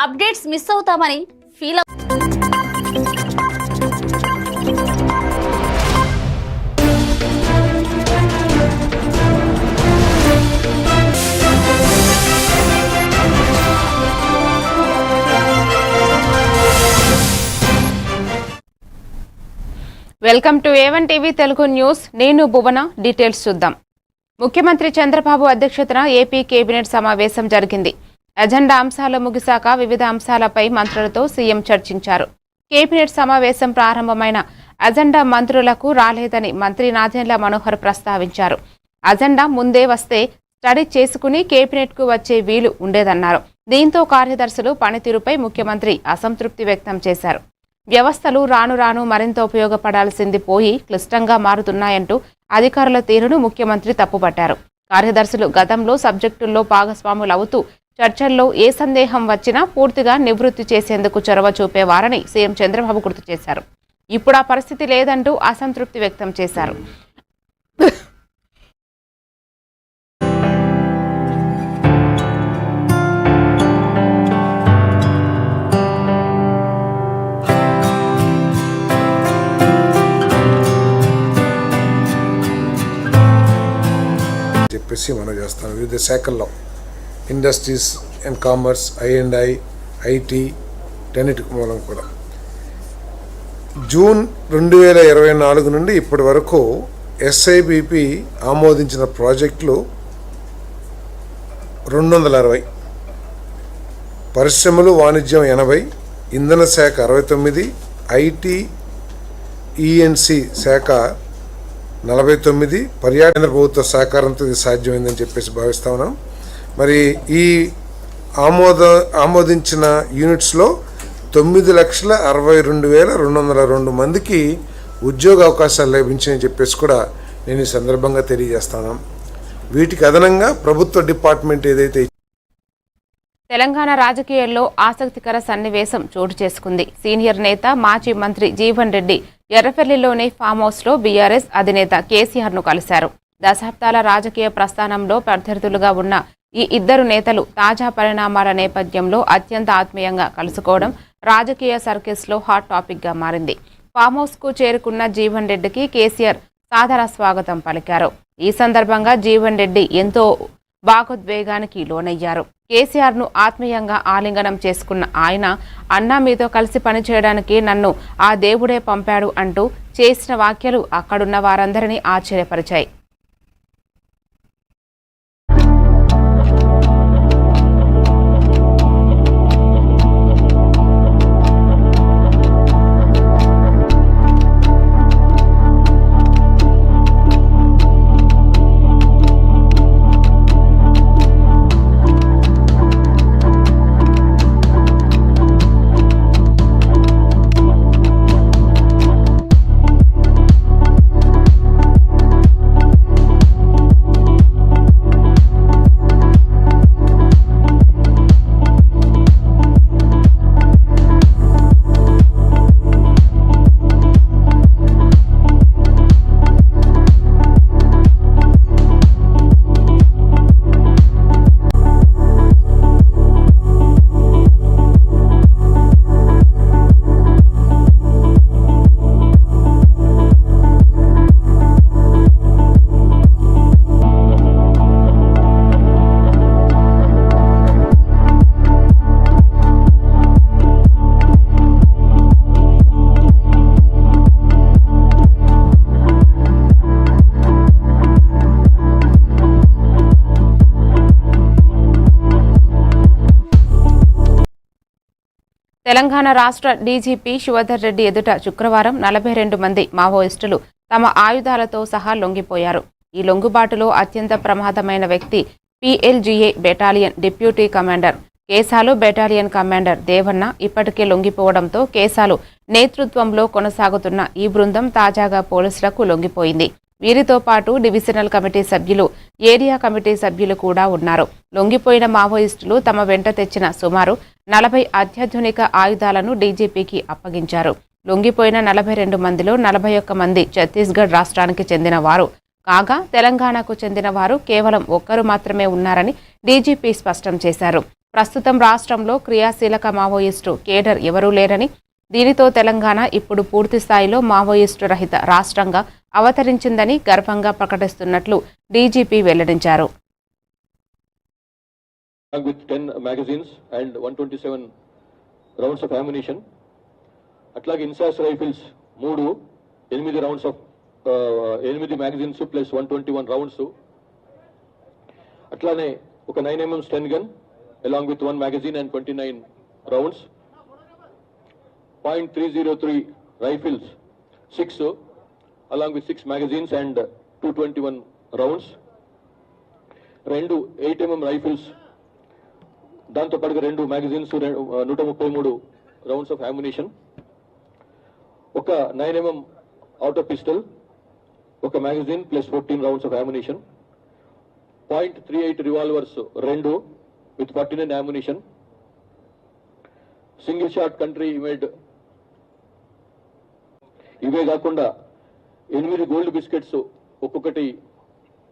Updates miss అవుతామని feel welcome to A1 TV Telugu news. నేను భువన. Details చూద్దాం. ముఖ్యమంత్రి చంద్రబాబు అధ్యక్షతన ఏపీ కేబినెట్ సమావేశం జరిగింది. అజెండా అంశాలు ముగిశాక వివిధ అంశాలపై మంత్రులతో సీఎం చర్చించారు. కేబినెట్ సమావేశం ప్రారంభమైన అజెండా మంత్రులకు రాలేదని మంత్రి నాదెండ్ల మనోహర్ ప్రస్తావించారు. అజెండా ముందే వస్తే స్టడీ చేసుకుని కేబినెట్కు వచ్చే వీలు ఉండేదన్నారు. దీంతో కార్యదర్శులు పనితీరుపై ముఖ్యమంత్రి అసంతృప్తి వ్యక్తం చేశారు. వ్యవస్థలు రాను రాను మరింత ఉపయోగపడాల్సింది పోయి క్లిష్టంగా మారుతున్నాయంటూ అధికారుల తీరును ముఖ్యమంత్రి తప్పుపట్టారు. కార్యదర్శులు గతంలో సబ్జెక్టుల్లో భాగస్వాములవుతూ చర్చల్లో ఏ సందేహం వచ్చినా పూర్తిగా నివృత్తి చేసేందుకు చొరవ చూపేవారని సీఎం చంద్రబాబు గుర్తు చేశారు. ఇప్పుడు ఆ పరిస్థితి లేదంటూ అసంతృప్తి వ్యక్తం చేశారు. చెప్పేసి మనం చేస్తాం. వివిధ శాఖల్లో industries and commerce, I&I, IT Tenneti మూలం కూడా జూన్ 2024 నుండి ఇప్పటి వరకు SIBP ఆమోదించిన ప్రాజెక్టులు 260, పరిశ్రమలు వాణిజ్యం 80, ఇంధన శాఖ 69, IT E&C శాఖ 49, పర్యాటన ప్రభుత్వ సహకారంతో ఇది సాధ్యమైందని చెప్పేసి భావిస్తా ఉన్నాం. మరి ఈ ఆమోదించిన యూనిట్స్లో 9,62,202 మందికి ఉద్యోగ అవకాశాలు లభించాయని చెప్పేసి కూడా నేను ఈ సందర్భంగా తెలియజేస్తాను. వీటికి అదనంగా ప్రభుత్వ డిపార్ట్మెంట్ ఏదైతే తెలంగాణ రాజకీయాల్లో ఆసక్తికర సన్నివేశం చోటు చేసుకుంది. సీనియర్ నేత మాజీ మంత్రి జీవన్ రెడ్డి ఎర్రపల్లిలోని ఫామ్ హౌస్లో బీఆర్ఎస్ అధినేత కేసీఆర్ను కలిశారు. దశాబ్దాల రాజకీయ ప్రస్థానంలో ప్రత్యర్థులుగా ఉన్న ఈ ఇద్దరు నేతలు తాజా పరిణామాల నేపథ్యంలో అత్యంత ఆత్మీయంగా కలుసుకోవడం రాజకీయ సర్కిల్స్లో హాట్ టాపిక్గా మారింది. ఫామ్ హౌస్కు చేరుకున్న జీవన్ రెడ్డికి కేసీఆర్ సాదర స్వాగతం పలికారు. ఈ సందర్భంగా జీవన్ రెడ్డి ఎంతో భావోద్వేగానికి లోనయ్యారు. కేసీఆర్ను ఆత్మీయంగా ఆలింగనం చేసుకున్న ఆయన, అన్నా మీతో కలిసి పనిచేయడానికి నన్ను ఆ దేవుడే పంపాడు అంటూ చేసిన వ్యాఖ్యలు అక్కడున్న వారందరినీ ఆశ్చర్యపరిచాయి. తెలంగాణ రాష్ట్ర డీజీపీ శివధర్ రెడ్డి ఎదుట శుక్రవారం 42 మంది మావోయిస్టులు తమ ఆయుధాలతో సహా లొంగిపోయారు. ఈ లొంగుబాటులో అత్యంత ప్రమాదమైన వ్యక్తి PLGA battalion deputy commander Kesalu battalion commander Devanna ఇప్పటికే లొంగిపోవడంతో కేసాలు నేతృత్వంలో కొనసాగుతున్న ఈ బృందం తాజాగా పోలీసులకు లొంగిపోయింది. వీరితో పాటు డివిజనల్ కమిటీ సభ్యులు, ఏరియా కమిటీ సభ్యులు కూడా ఉన్నారు. లొంగిపోయిన మావోయిస్టులు తమ వెంట తెచ్చిన సుమారు 40 అత్యాధునిక ఆయుధాలను డీజీపీకి అప్పగించారు. లొంగిపోయిన 42 మందిలో 41 మంది ఛత్తీస్గఢ్ రాష్ట్రానికి చెందిన వారు కాగా తెలంగాణకు చెందిన వారు కేవలం ఒక్కరు మాత్రమే ఉన్నారని డీజీపీ స్పష్టం చేశారు. ప్రస్తుతం రాష్ట్రంలో క్రియాశీలక మావోయిస్టు కేడర్ ఎవరూ లేరని, దీనితో తెలంగాణ ఇప్పుడు పూర్తి స్థాయిలో మావోయిస్టు రహిత రాష్ట్రంగా అవతరించిందని గర్వంగా ప్రకటిస్తున్నట్లు డీజీపీ వెల్లడించారు. With 10 magazines and 127 rounds of ammunition. అట్లాగే INSAS rifles 8 rounds of 8 magazines plus 121 rounds. అట్లానే ఒక 9mm stun gun along with 1 magazine and 29 rounds. .303 rifles 6 along with 6 magazines and 221 rounds. 2 8mm rifles, దాంతో పాటుగా 2 మ్యాగజైన్స్, 133 రౌండ్స్ ఆఫ్ అమ్యునిషన్, ఒక 9mm auto pistol, ఒక magazine plus 14 rounds of ammunition, .38 revolvers 2 with 49 ammunition, single shot country made. ఇవే కాకుండా 8 gold biscuits, ఒక్కొక్కటి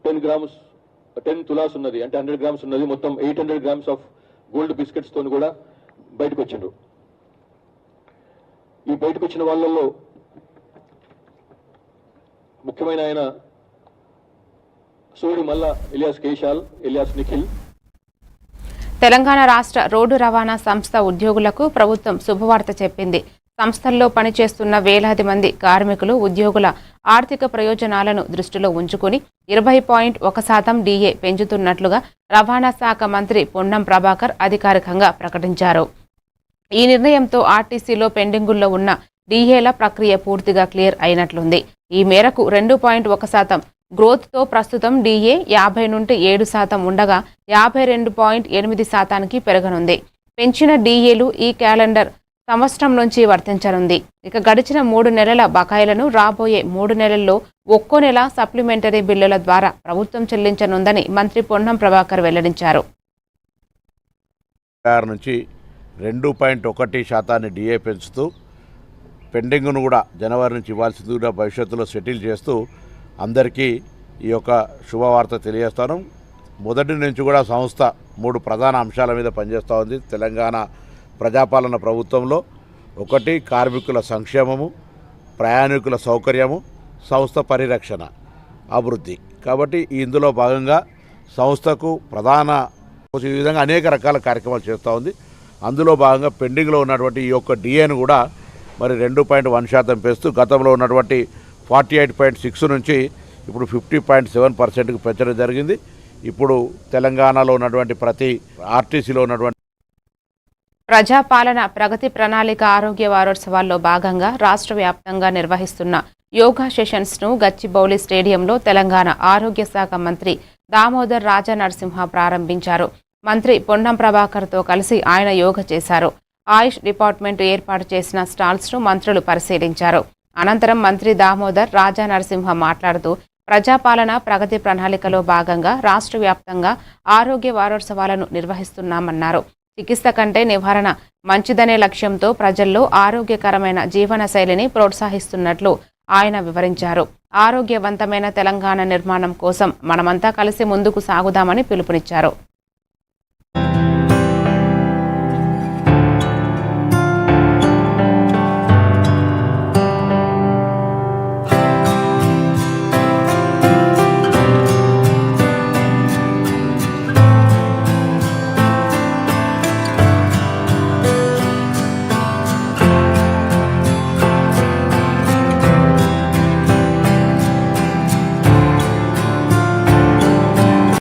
10 తులాస్ ఉన్నది, అంటే 100 grams ఉన్నది. మొత్తం 800 గ్రామ్స్ ఆఫ్ గోల్డ్ బిస్కెట్స్ తోని కూడా బయటకు వచ్చిండ్రు. ఈ బయటకు వచ్చిన వాళ్ళల్లో ముఖ్యమైన ఆయన సోడి మల్లా ఎలియాస్ కేశాల్, ఎలియాస్ నిఖిల్. తెలంగాణ రాష్ట్ర రోడ్డు రవాణా సంస్థ ఉద్యోగులకు ప్రభుత్వం శుభవార్త చెప్పింది. సంస్థల్లో పనిచేస్తున్న వేలాది మంది కార్మికులు, ఉద్యోగుల ఆర్థిక ప్రయోజనాలను దృష్టిలో ఉంచుకుని 20.1% DA పెంచుతున్నట్లుగా రవాణా శాఖ మంత్రి పొన్నం ప్రభాకర్ అధికారికంగా ప్రకటించారు. ఈ నిర్ణయంతో ఆర్టీసీలో పెండింగుల్లో ఉన్న DAల ప్రక్రియ పూర్తిగా క్లియర్ అయినట్లుంది. ఈ మేరకు 2.1% గ్రోత్తో ప్రస్తుతం DA 50 నుండి 7% ఉండగా 52.8%కి పెరగనుంది. పెంచిన DAలు ఈ క్యాలెండర్ సంవత్సరం నుంచి వర్తించనుంది. ఇక గడిచిన 3 నెలల బకాయిలను రాబోయే 3 నెలల్లో ఒక్కో నెల సప్లిమెంటరీ బిల్లుల ద్వారా ప్రభుత్వం చెల్లించనుందని మంత్రి పొన్నం ప్రభాకర్ వెల్లడించారు. నుంచి 2.1% DA పెంచుతూ పెండింగ్ను కూడా జనవరి నుంచి ఇవ్వాల్సింది కూడా భవిష్యత్తులో సెటిల్ చేస్తూ అందరికీ ఈ యొక్క శుభవార్త తెలియజేస్తాను. మొదటి నుంచి కూడా సంస్థ 3 ప్రధాన అంశాల మీద పనిచేస్తూ ఉంది. తెలంగాణ ప్రజాపాలన ప్రభుత్వంలో ఒకటి కార్మికుల సంక్షేమము, ప్రయాణికుల సౌకర్యము, సంస్థ పరిరక్షణ, అభివృద్ధి. కాబట్టి ఇందులో భాగంగా సంస్థకు ప్రధాన ఈ విధంగా అనేక రకాల కార్యక్రమాలు చేస్తూ ఉంది. అందులో భాగంగా పెండింగ్లో ఉన్నటువంటి ఈ యొక్క DAను కూడా మరి 2.1% పెంచుతూ గతంలో ఉన్నటువంటి 48.6 నుంచి ఇప్పుడు 50.7%కి పెంచడం జరిగింది. ఇప్పుడు తెలంగాణలో ఉన్నటువంటి ప్రతి ఆర్టీసీలో ఉన్నటువంటి ప్రజాపాలన ప్రగతి ప్రణాళిక ఆరోగ్య వారోత్సవాల్లో భాగంగా రాష్ట్ర వ్యాప్తంగా నిర్వహిస్తున్న యోగా సెషన్స్ను గచ్చిబౌలి స్టేడియంలో తెలంగాణ ఆరోగ్య శాఖ మంత్రి దామోదర్ రాజనరసింహ ప్రారంభించారు. మంత్రి పొన్నం ప్రభాకర్తో కలిసి ఆయన యోగా చేశారు. ఆయుష్ డిపార్ట్మెంట్ ఏర్పాటు చేసిన స్టాల్స్ను మంత్రులు పరిశీలించారు. అనంతరం మంత్రి దామోదర్ రాజనరసింహ మాట్లాడుతూ ప్రజాపాలన ప్రగతి ప్రణాళికలో భాగంగా రాష్ట్ర వ్యాప్తంగా ఆరోగ్య వారోత్సవాలను నిర్వహిస్తున్నామన్నారు. చికిత్స కంటే నివారణ మంచిదనే లక్ష్యంతో ప్రజల్లో ఆరోగ్యకరమైన జీవన శైలిని ప్రోత్సహిస్తున్నట్లు ఆయన వివరించారు. ఆరోగ్యవంతమైన తెలంగాణ నిర్మాణం కోసం మనమంతా కలిసి ముందుకు సాగుదామని పిలుపునిచ్చారు.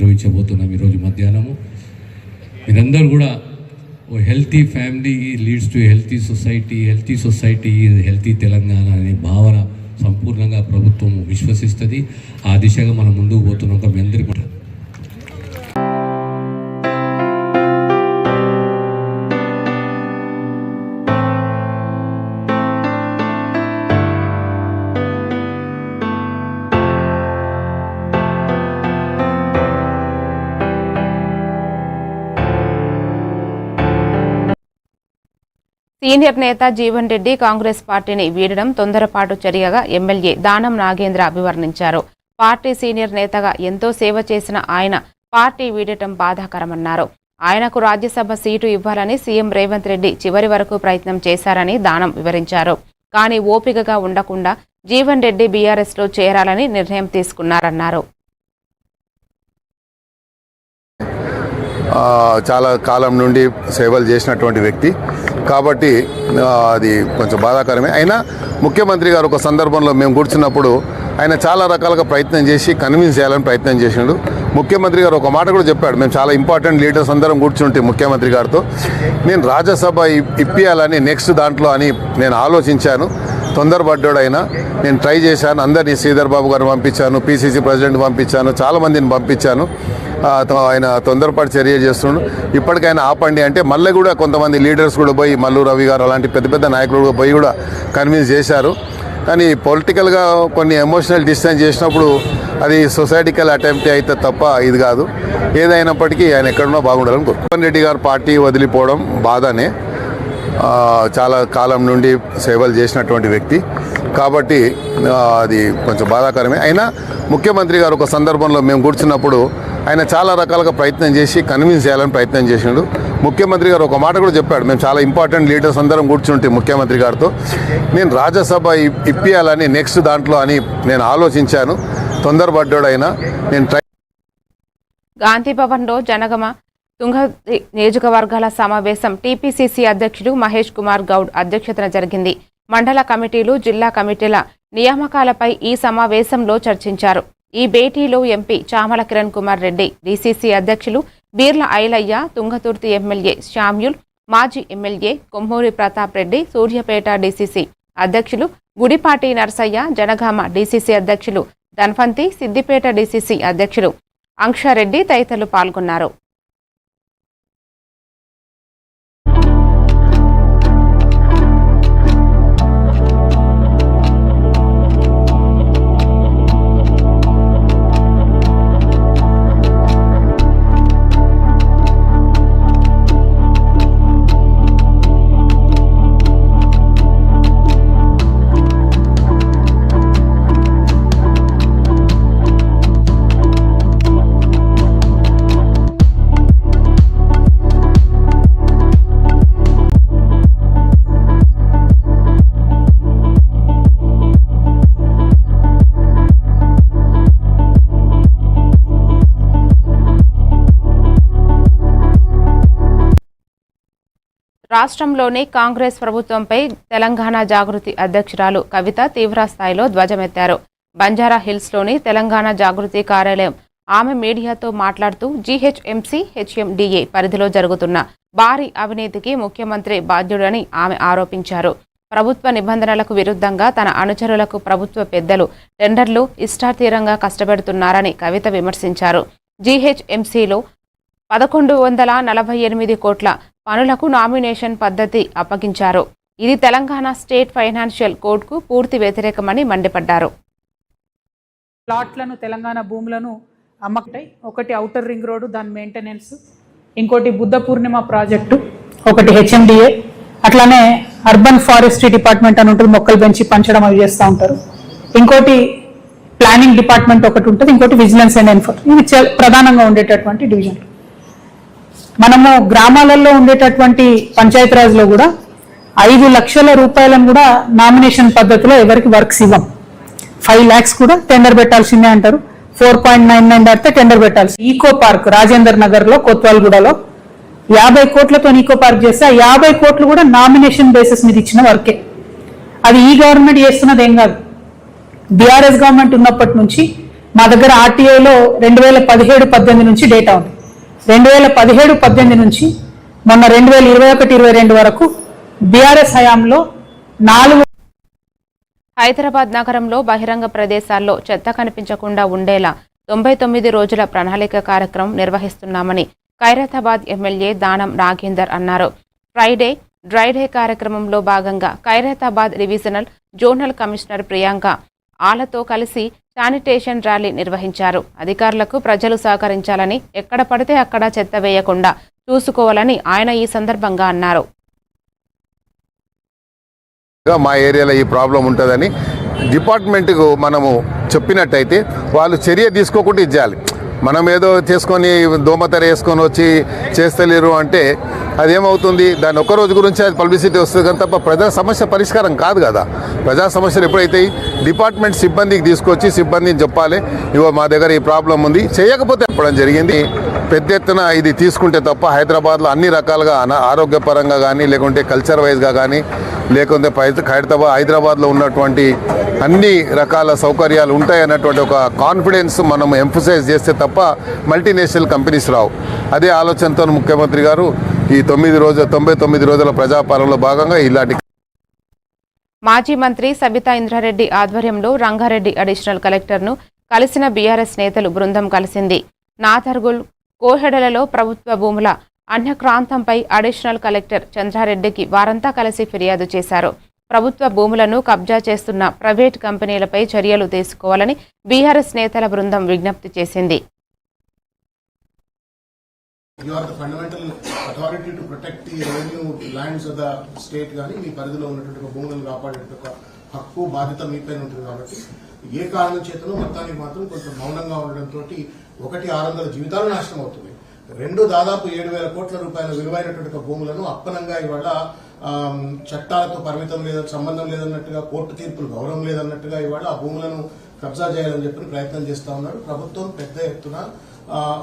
నిర్వహించబోతున్నాం ఈరోజు మధ్యాహ్నము. మీరందరూ కూడా ఓ healthy family leads to healthy society healthy Telangana అనే భావన సంపూర్ణంగా ప్రభుత్వం విశ్వసిస్తుంది. ఆ దిశగా మనం ముందుకు పోతున్నాం. మీ అందరికీ సీనియర్ నేత జీవన్ రెడ్డి కాంగ్రెస్ పార్టీని వీడడం తొందరపాటు చర్యగా ఎమ్మెల్యే దానం నాగేంద్ర అభివర్ణించారు. పార్టీ సీనియర్ నేతగా ఎంతో సేవ చేసిన ఆయన పార్టీ వీడటం బాధాకరమన్నారు. ఆయనకు రాజ్యసభ సీటు ఇవ్వాలని సీఎం రేవంత్ రెడ్డి చివరి వరకు ప్రయత్నం చేశారని దానం వివరించారు. కానీ ఓపికగా ఉండకుండా జీవన్ రెడ్డి బీఆర్ఎస్లో చేరాలని నిర్ణయం తీసుకున్నారన్నారు. చాలా కాలం నుండి సేవలు చేసినటువంటి వ్యక్తి కాబట్టి అది కొంచెం బాధాకరమే. అయినా ముఖ్యమంత్రి గారు ఒక సందర్భంలో మేము కూర్చున్నప్పుడు ఆయన చాలా రకాలుగా ప్రయత్నం చేసి కన్విన్స్ చేయాలని ప్రయత్నం చేసిండు. ముఖ్యమంత్రి గారు ఒక మాట కూడా చెప్పాడు, మేము చాలా ఇంపార్టెంట్ లీడర్స్ అందరం కూర్చుంటే ముఖ్యమంత్రి గారితో నేను రాజ్యసభ ఇప్పియాలని నెక్స్ట్ దాంట్లో అని నేను ఆలోచించాను. తొందరపడ్డాడైనా నేను ట్రై చేశాను. అందరినీ శ్రీధర్ బాబు గారిని పంపించాను, పిసిసి ప్రెసిడెంట్ పంపించాను, చాలామందిని పంపించాను. ఆయన తొందరపాటు చర్య చేస్తున్నాడు. ఇప్పటికైనా ఆపండి అంటే మళ్ళీ కూడా కొంతమంది లీడర్స్ కూడా పోయి మల్లు రవి గారు అలాంటి పెద్ద పెద్ద నాయకులు పోయి కూడా కన్విన్స్ చేశారు. కానీ పొలిటికల్గా కొన్ని ఎమోషనల్ డిస్టెన్స్ చేసినప్పుడు అది సొసైటికల్ అటెంప్ట్ అయితే తప్ప ఇది కాదు. ఏదైనప్పటికీ ఆయన ఎక్కడున్నా బాగుండాలని జీవన్ రెడ్డి గారు పార్టీ వదిలిపోవడం బాధనే. చాలా కాలం నుండి సేవలు చేసినటువంటి వ్యక్తి కాబట్టి అది కొంచెం బాధాకరమే. అయినా ముఖ్యమంత్రి గారు ఒక సందర్భంలో మేము కూర్చున్నప్పుడు ఆయన చాలా రకాలుగా ప్రయత్నం చేసి కన్విన్స్ చేయాలని ప్రయత్నం చేసిండు. ముఖ్యమంత్రి గారు ఒక మాట కూడా చెప్పాడు, మేము చాలా ఇంపార్టెంట్ లీడర్స్ అందరం కూర్చుంటే ముఖ్యమంత్రి గారితో నేను రాజ్యసభ ఇప్పియాలని నెక్స్ట్ దాంట్లో అని నేను ఆలోచించాను. తొందరపడ్డాడైనా నేను గాంధీ భవన్లో జనగమ తుంగ నియోజకవర్గాల సమావేశం టీపీసీసీ అధ్యక్షుడు మహేష్ కుమార్ గౌడ్ అధ్యక్షతన జరిగింది. మండల కమిటీలు, జిల్లా కమిటీల నియామకాలపై ఈ సమావేశంలో చర్చించారు. ఈ భేటీలో ఎంపీ చామల కిరణ్ కుమార్ రెడ్డి, డీసీసీ అధ్యక్షులు బీర్ల ఐలయ్య, తుంగతుర్తి ఎమ్మెల్యే శామ్యూల్, మాజీ ఎమ్మెల్యే కొమ్మూరి ప్రతాప్ రెడ్డి, సూర్యాపేట డీసీసీ అధ్యక్షులు గుడిపాటి నర్సయ్య, జనగామ డీసీసీ అధ్యక్షులు ధన్వంతి, సిద్దిపేట డీసీసీ అధ్యక్షులు అంక్షారెడ్డి తదితరులు పాల్గొన్నారు. రాష్ట్రంలోని కాంగ్రెస్ ప్రభుత్వంపై తెలంగాణ జాగృతి అధ్యక్షురాలు కవిత తీవ్రస్థాయిలో ధ్వజమెత్తారు. బంజారా హిల్స్లోని తెలంగాణ జాగృతి కార్యాలయం ఆమె మీడియాతో మాట్లాడుతూ జీహెచ్ఎంసీ, హెచ్ఎండిఏ పరిధిలో జరుగుతున్న భారీ అవినీతికి ముఖ్యమంత్రి బాధ్యుడని ఆమె ఆరోపించారు. ప్రభుత్వ నిబంధనలకు విరుద్ధంగా తన అనుచరులకు ప్రభుత్వ పెద్దలు టెండర్లు ఇష్టాతీరంగా కష్టపెడుతున్నారని కవిత విమర్శించారు. జీహెచ్ఎంసీలో 1148 కోట్ల పనులకు నామినేషన్ పద్ధతి అప్పగించారు. ఇది తెలంగాణ స్టేట్ ఫైనాన్షియల్ కోడ్కు పూర్తి వ్యతిరేకమని మండిపడ్డారు. ప్లాట్లను, తెలంగాణ భూములను అమ్మకటాయి. ఒకటి ఔటర్ రింగ్ రోడ్డు, దాని మెయింటెనెన్స్, ఇంకోటి బుద్ధ పూర్ణిమ ప్రాజెక్టు, ఒకటి హెచ్ఎండిఏ, అట్లానే అర్బన్ ఫారెస్ట్రీ డిపార్ట్మెంట్ అని ఉంటుంది, మొక్కలు పెంచి పంచడం అవి చేస్తూ ఉంటారు. ఇంకోటి ప్లానింగ్ డిపార్ట్మెంట్ ఒకటి ఉంటుంది, ఇంకోటి విజిలెన్స్ అండ్ ఎన్ఫోర్స్మెంట్. ఇవి ప్రధానంగా ఉండేటటువంటి డివిజన్లు. మనము గ్రామాలలో ఉండేటటువంటి పంచాయతీరాజ్లో కూడా 5 లక్షల రూపాయలను కూడా నామినేషన్ పద్ధతిలో ఎవరికి వర్క్స్ ఇవ్వం. 5 lakhs కూడా టెండర్ పెట్టాల్సిందే అంటారు. 4.99 దాటితే టెండర్ పెట్టాల్సి. ఈకో పార్క్ రాజేందర్ నగర్ లో, కొత్వాల్గూడలో 50 కోట్లతో ఈకో పార్క్ చేస్తే 50 కోట్లు కూడా నామినేషన్ బేసిస్ మీద ఇచ్చిన వర్కే. అది ఈ గవర్నమెంట్ చేస్తున్నది ఏం కాదు. బీఆర్ఎస్ గవర్నమెంట్ ఉన్నప్పటి నుంచి మా దగ్గర ఆర్టీఐలో 2017-18 నుంచి డేటా ఉంది. 2017-18 నుంచి మొన్న 2021-22 వరకు బీఆర్ఎస్ హయాంలో 4. హైదరాబాద్ నగరంలో బహిరంగ ప్రదేశాల్లో చెత్త కనిపించకుండా ఉండేలా 99 రోజుల ప్రణాళిక కార్యక్రమం నిర్వహిస్తున్నామని ఖైరతాబాద్ ఎమ్మెల్యే దానం నాగేందర్ అన్నారు. ఫ్రైడే డ్రైడే కార్యక్రమంలో భాగంగా Khairatabad divisional zonal commissioner Priyanka ఆలతో కలిసి శానిటేషన్ ర్యాలీ నిర్వహించారు. అధికారులకు ప్రజలు సహకరించాలని, ఎక్కడ పడితే అక్కడ చెత్త వేయకుండా చూసుకోవాలని ఆయన ఈ సందర్భంగా అన్నారు. మా ఏరియాలో ఈ ప్రాబ్లం ఉంటుందని డిపార్ట్మెంట్కు మనము చెప్పినట్టయితే వాళ్ళు చర్య తీసుకోకుండా ఇచ్చేయాలి. మనం ఏదో చేసుకొని దోమతెర వేసుకొని వచ్చి చేస్తలేరు అంటే అదేమవుతుంది, దాని ఒక్క రోజు గురించి అది పబ్లిసిటీ వస్తుంది కానీ తప్ప ప్రజా సమస్య పరిష్కారం కాదు కదా. ప్రజా సమస్యలు ఎప్పుడైతే డిపార్ట్మెంట్ సిబ్బందికి తీసుకొచ్చి సిబ్బందిని చెప్పాలి, ఇగో మా దగ్గర ఈ ప్రాబ్లం ఉంది, చేయకపోతే చెప్పడం జరిగింది. పెద్ద ఎత్తున ఇది తీసుకుంటే తప్ప హైదరాబాద్లో అన్ని రకాలుగా ఆరోగ్యపరంగా కానీ లేకుంటే కల్చర్ వైజ్గా కానీ లేకుంటే హైదరాబాద్లో ఉన్నటువంటి అన్ని రకాల సౌకర్యాలు ఉంటాయి అన్నటువంటి ఒక కాన్ఫిడెన్స్ మనం ఎంఫసైజ్ చేస్తే తప్ప మల్టీనేషనల్ కంపెనీస్ రావు. అదే ఆలోచనతో ముఖ్యమంత్రి గారు ఈ 99 రోజుల ప్రజాపాలనలో భాగంగా ఇలాంటి మాజీ మంత్రి సబితా ఇంద్రారెడ్డి ఆధ్వర్యంలో రంగారెడ్డి అడిషనల్ కలెక్టర్ను కలిసిన బీఆర్ఎస్ నేతలు బృందం కలిసింది. నాథర్గుల్, కోహెడలలో ప్రభుత్వ భూముల అన్యక్రాంతంపై అడిషనల్ కలెక్టర్ చంద్రారెడ్డికి వారంతా కలిసి ఫిర్యాదు చేశారు. ప్రభుత్వ భూములను కబ్జా చేస్తున్న ప్రైవేట్ కంపెనీలపై చర్యలు తీసుకోవాలని బీఆర్ఎస్ నేతల బృందం విజ్ఞప్తి చేసింది. You are the fundamental authority to protect the revenue lands of the state గానీ మీ పరిధిలో ఉన్నటువంటి భూములను కాపాడే హక్కు బాధ్యత మీపైన ఉంటుంది. కాబట్టి ఏ కారణం చేతనో మొత్తానికి మాత్రం కొంత మౌనంగా ఉండడంతో 600 జీవితాలు నాశనం అవుతుంది. 2 దాదాపు 7,000 కోట్ల రూపాయల విలువైనటువంటి భూములను అప్పనంగా ఇవాళ చట్టాలతో పరిమితం లేదని సంబంధం లేదన్నట్టుగా, కోర్టు తీర్పులు గౌరవం లేదన్నట్టుగా ఇవాళ ఆ భూములను కబ్జా చేయాలని చెప్పి ప్రయత్నం చేస్తా ఉన్నారు. ప్రభుత్వం పెద్ద ఎత్తున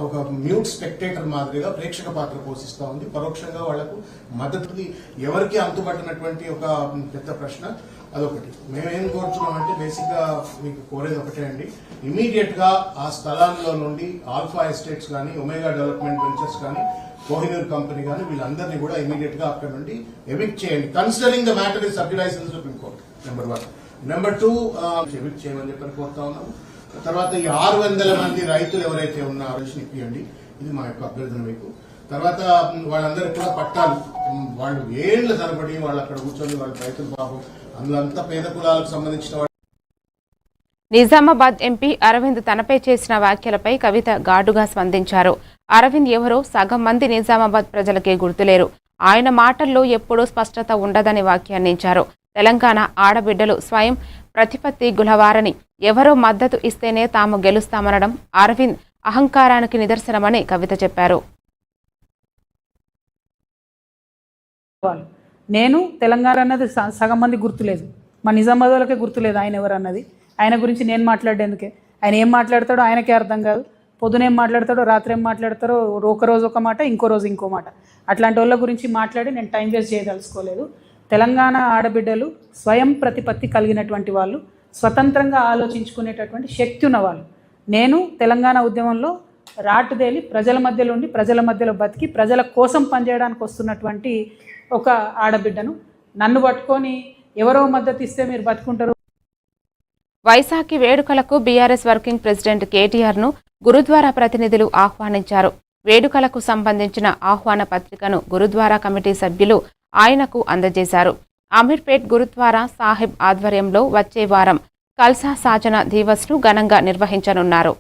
ఒక మ్యూట్ స్పెక్టేటర్ మాదిరిగా ప్రేక్షక పాత్ర పోషిస్తూ ఉంది. పరోక్షంగా వాళ్లకు మద్దతు ఎవరికి అంతుపట్టినటువంటి ఒక పెద్ద ప్రశ్న అదొకటి. మేమేం కోరుతున్నామంటే బేసిక్ గా మీకు కోరేది ఒకటే అండి, ఇమీడియట్ గా ఆ స్థలాల్లో నుండి ఆల్ఫా ఎస్టేట్స్ కానీ, ఒమేగా డెవలప్మెంట్ వెంచర్స్ కానీ, కోహినూర్ కంపెనీ కానీ వీళ్ళందరినీ కూడా ఇమీడియట్ గా అక్కడ నుండి ఎవిక్ట్ చేయండి. Considering the matter is subsidised in supreme court. Number 1. Number 2, evict చేయమని చెప్పని కోరుతా ఉన్నాము. తర్వాత ఈ 600 మంది రైతులు ఎవరైతే ఉన్నారో ఇప్పియండి, ఇది మా యొక్క అభ్యర్థన మీకు. తర్వాత వాళ్ళందరికీ కూడా పట్టాలు, వాళ్ళు ఏళ్ల తరబడి వాళ్ళు అక్కడ కూర్చొని వాళ్ళ రైతులు పాపం అందులో అంతా పేద కులాలకు సంబంధించిన. నిజామాబాద్ ఎంపీ అరవింద్ తనపై చేసిన వ్యాఖ్యలపై కవిత ఘాటుగా స్పందించారు. అరవింద్ ఎవరో సగం మంది నిజామాబాద్ ప్రజలకే గుర్తులేరు. ఆయన మాటల్లో ఎప్పుడూ స్పష్టత ఉండదని వ్యాఖ్యానించారు. తెలంగాణ ఆడబిడ్డలు స్వయం ప్రతిపత్తి గులవారని, ఎవరో మద్దతు ఇస్తేనే తాము గెలుస్తామనడం అరవింద్ అహంకారానికి నిదర్శనమని కవిత చెప్పారు. నేను తెలంగాణ అన్నది సగం మంది గుర్తులేదు, మా నిజామాబాద్ వాళ్ళకే గుర్తులేదు ఆయన ఎవరు అన్నది. ఆయన గురించి నేను మాట్లాడేందుకే, ఆయన ఏం మాట్లాడతాడో ఆయనకే అర్థం కాదు. పొద్దున ఏం మాట్లాడతాడో రాత్రి ఏం మాట్లాడతారో, ఒక రోజు ఒక మాట, ఇంకో రోజు ఇంకో మాట. అట్లాంటి వాళ్ళ గురించి మాట్లాడి నేను టైం వేస్ట్ చేయదలుచుకోలేదు. తెలంగాణ ఆడబిడ్డలు స్వయం ప్రతిపత్తి కలిగినటువంటి వాళ్ళు, స్వతంత్రంగా ఆలోచించుకునేటటువంటి శక్తి ఉన్నవాళ్ళు. నేను తెలంగాణ ఉద్యమంలో రాటుదేలి ప్రజల మధ్యలో ఉండి ప్రజల మధ్యలో బతికి ప్రజల కోసం పనిచేయడానికి వస్తున్నటువంటి ఒక ఆడబిడ్డను. నన్ను పట్టుకొని ఎవరో మద్దతు ఇస్తే మీరు బతుకుంటారు. వైశాఖి వేడుకలకు బీఆర్ఎస్ వర్కింగ్ ప్రెసిడెంట్ కేటీఆర్ను గురుద్వారా ప్రతినిధులు ఆహ్వానించారు. వేడుకలకు సంబంధించిన ఆహ్వాన పత్రికను గురుద్వారా కమిటీ సభ్యులు ఆయనకు అందజేశారు. అమీర్పేట్ గురుద్వారా సాహిబ్ ఆధ్వర్యంలో వచ్చే వారం కల్సా సాజన దివస్ను ఘనంగా నిర్వహించనున్నారు.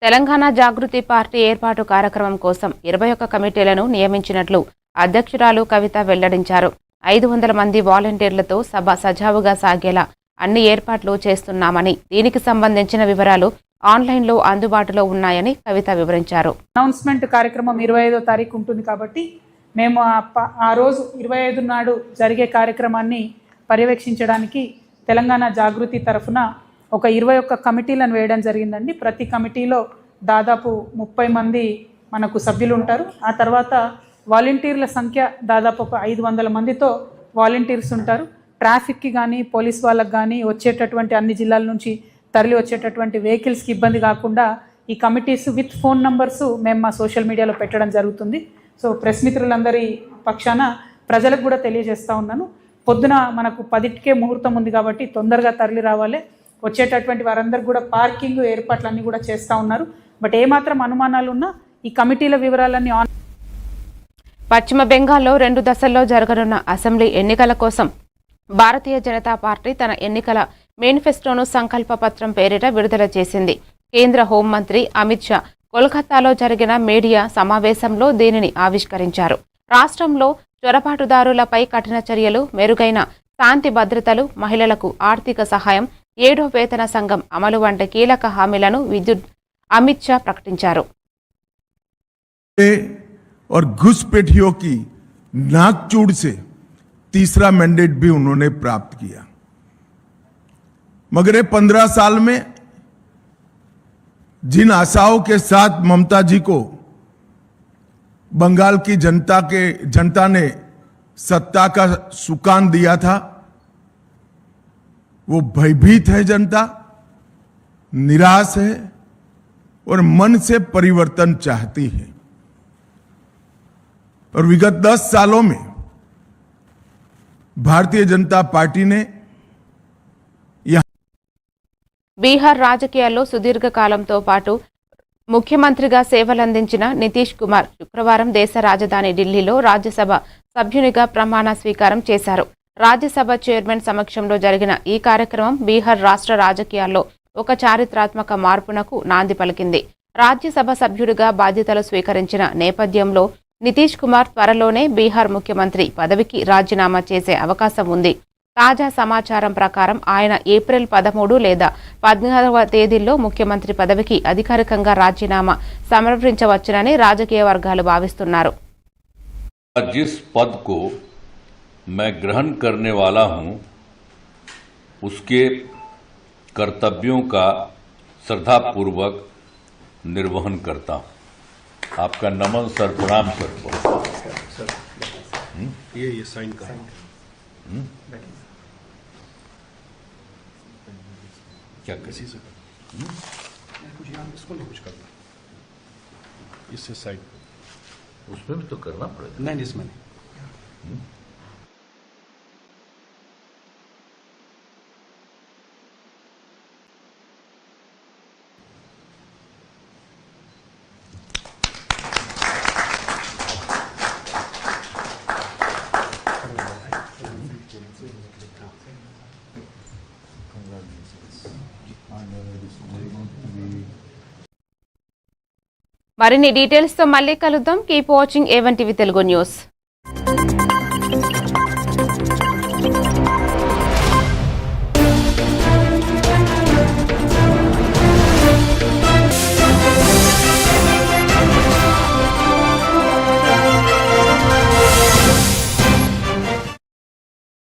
తెలంగాణ జాగృతి పార్టీ ఏర్పాటు కార్యక్రమం కోసం 21 కమిటీలను నియమించినట్లు అధ్యక్షురాలు కవిత వెల్లడించారు. 500 మంది వాలంటీర్లతో సభ సజావుగా సాగేలా అన్ని ఏర్పాట్లు చేస్తున్నామని, దీనికి సంబంధించిన వివరాలు ఆన్లైన్లో అందుబాటులో ఉన్నాయని కవిత వివరించారు. అనౌన్స్మెంట్ కార్యక్రమం 25వ తారీఖు ఉంటుంది కాబట్టి మేము ఆ రోజు 25 నాడు జరిగే కార్యక్రమాన్ని పర్యవేక్షించడానికి తెలంగాణ జాగృతి తరఫున ఒక 21 కమిటీలను వేయడం జరిగిందండి. ప్రతి కమిటీలో దాదాపు 30 మంది మనకు సభ్యులు ఉంటారు. ఆ తర్వాత వాలంటీర్ల సంఖ్య దాదాపు ఒక 500 మందితో వాలంటీర్స్ ఉంటారు. ట్రాఫిక్కి కానీ పోలీస్ వాళ్ళకి కానీ వచ్చేటటువంటి అన్ని జిల్లాల నుంచి తరలి వచ్చేటటువంటి వెహికల్స్కి ఇబ్బంది కాకుండా ఈ కమిటీస్ విత్ ఫోన్ నంబర్స్ మేము మా సోషల్ మీడియాలో పెట్టడం జరుగుతుంది. సో ప్రెస్ మిత్రులందరి పక్షాన ప్రజలకు కూడా తెలియజేస్తూ ఉన్నాను, పొద్దున మనకు 10కే ముహూర్తం ఉంది కాబట్టి తొందరగా తరలి రావాలి. వచ్చేటటువంటి వారందరూ కూడా పార్కింగ్ ఏర్పాట్లన్నీ కూడా చేస్తూ ఉన్నారు. బట్ ఏమాత్రం అనుమానాలు ఉన్నా ఈ కమిటీల వివరాలన్నీ పశ్చిమ బెంగాల్లో 2 దశల్లో జరగనున్న అసెంబ్లీ ఎన్నికల కోసం భారతీయ జనతా పార్టీ తన ఎన్నికల మేనిఫెస్టోను సంకల్ప పత్రం పేరిట విడుదల చేసింది. కేంద్ర హోంమంత్రి అమిత్ షా కోల్కతాలో జరిగిన మీడియా సమావేశంలో దీనిని ఆవిష్కరించారు. రాష్ట్రంలో చొరబాటుదారులపై కఠిన చర్యలు, మెరుగైన శాంతి భద్రతలు, మహిళలకు ఆర్థిక సహాయం, 7వ వేతన సంఘం అమలు వంటి కీలక హామీలను అమిత్ షా ప్రకటించారు. और घुसपैठियों की नाकचूड़ से तीसरा मैंडेट भी उन्होंने प्राप्त किया. मगर 15 साल में जिन आशाओं के साथ ममता जी को बंगाल की जनता ने सत्ता का सुकान दिया था, वो भयभीत है जनता, निराश है और मन से परिवर्तन चाहती है. और विगत 10 सालों में भारतीय जनता पार्टी ने బీహార్ రాజకీయాల్లో సుదీర్ఘకాలంతో పాటు ముఖ్యమంత్రిగా సేవలందించిన నితీష్ కుమార్ శుక్రవారం దేశ రాజధాని ఢిల్లీలో రాజ్యసభ సభ్యునిగా ప్రమాణ స్వీకారం చేశారు. రాజ్యసభ చైర్మన్ సమక్షంలో జరిగిన ఈ కార్యక్రమం బీహార్ రాష్ట్ర రాజకీయాల్లో ఒక చారిత్రాత్మక మార్పునకు నాంది పలికింది. రాజ్యసభ సభ్యుడిగా బాధ్యతలు స్వీకరించిన నేపథ్యంలో నితీష్ కుమార్ త్వరలోనే బీహార్ ముఖ్యమంత్రి పదవికి రాజీనామా చేసే అవకాశం ఉంది. తాజా సమాచారం ప్రకారం ఆయన ఏప్రిల్ 13 లేదా 14వ తేదీల్లో ముఖ్యమంత్రి పదవికి అధికారికంగా రాజీనామా సమర్పించవచ్చునని రాజకీయ వర్గాలు భావిస్తున్నారు. जिस पद को मैं ग्रहण करने वाला हूं, उसके कर्तव्यों का श्रद्धापूर्वक निर्वहन करता हूं. आपका नमन सर, प्रणाम सर. ये साइन का क्या कैसी से कुछ इसको नहीं कुछ करना, इससे साइड उसमें भी तो करना पड़ेगा. नहीं इसमें नहीं. మరిన్ని డీటెయిల్స్ తో మళ్ళీ కలుద్దాం. Keep watching A1 TV Telugu news.